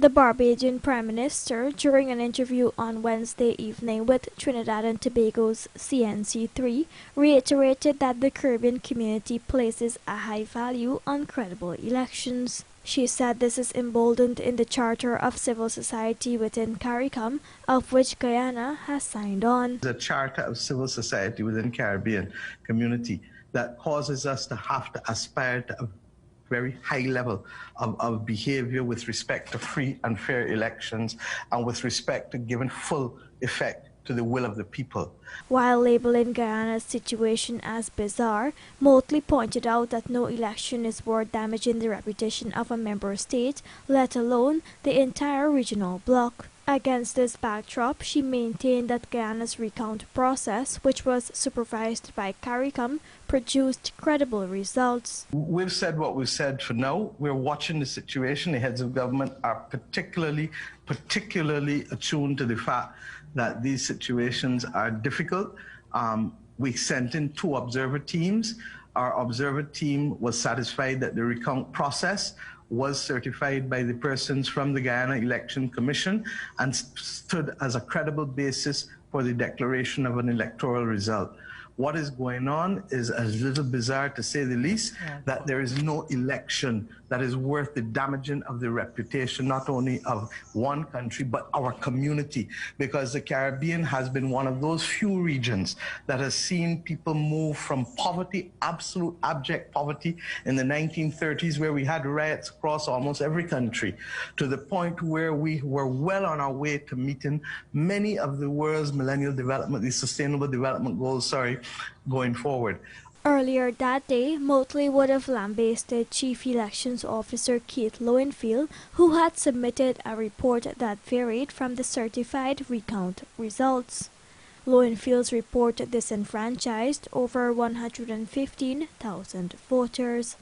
The Barbadian Prime Minister, during an interview on Wednesday evening with Trinidad and Tobago's CNC3, reiterated that the Caribbean community places a high value on credible elections. She said this is emboldened in the Charter of Civil Society within Caricom, of which Guyana has signed on. The Charter of Civil Society within Caribbean community that causes us to have to aspire to a very high level of behavior with respect to free and fair elections and with respect to giving full effect to the will of the people. While labeling Guyana's situation as bizarre, Motley pointed out that no election is worth damaging the reputation of a member state, let alone the entire regional bloc. Against this backdrop, she maintained that Guyana's recount process, which was supervised by Caricom, produced credible results. We've said what we've said for now. We're watching the situation. The heads of government are particularly attuned to the fact that these situations are difficult. We sent in 2 observer teams. Our observer team was satisfied that the recount process was certified by the persons from the Guyana Election Commission and stood as a credible basis for the declaration of an electoral result. What is going on is a little bizarre, to say the least, that there is no election that is worth the damaging of the reputation, not only of one country, but our community, because the Caribbean has been one of those few regions that has seen people move from poverty, absolute abject poverty in the 1930s, where we had riots across almost every country, to the point where we were well on our way to meeting many of the world's the Sustainable Development Goals, going forward. Earlier that day, Motley would have lambasted Chief Elections Officer Keith Lowenfield, who had submitted a report that varied from the certified recount results. Lowenfield's report disenfranchised over 115,000 voters.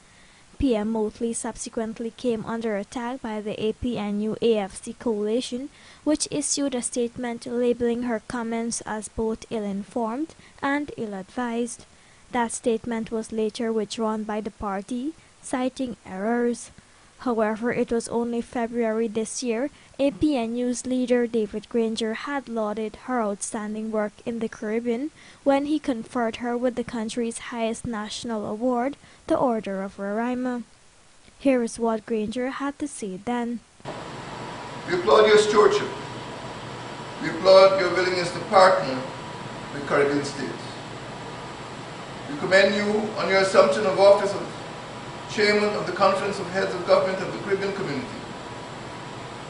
PM Motley subsequently came under attack by the APNU-AFC coalition, which issued a statement labeling her comments as both ill-informed and ill-advised. That statement was later withdrawn by the party, citing errors. However, it was only February this year APNU's leader David Granger had lauded her outstanding work in the Caribbean when he conferred her with the country's highest national award, the Order of Roraima. Here is what Granger had to say then. We applaud your stewardship. We applaud your willingness to partner with Caribbean states. We commend you on your assumption of office of Chairman of the Conference of Heads of Government of the Caribbean Community,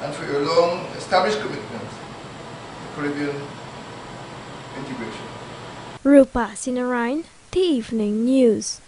and for your long-established commitment to Caribbean integration. Rupa Sinarayan, The Evening News.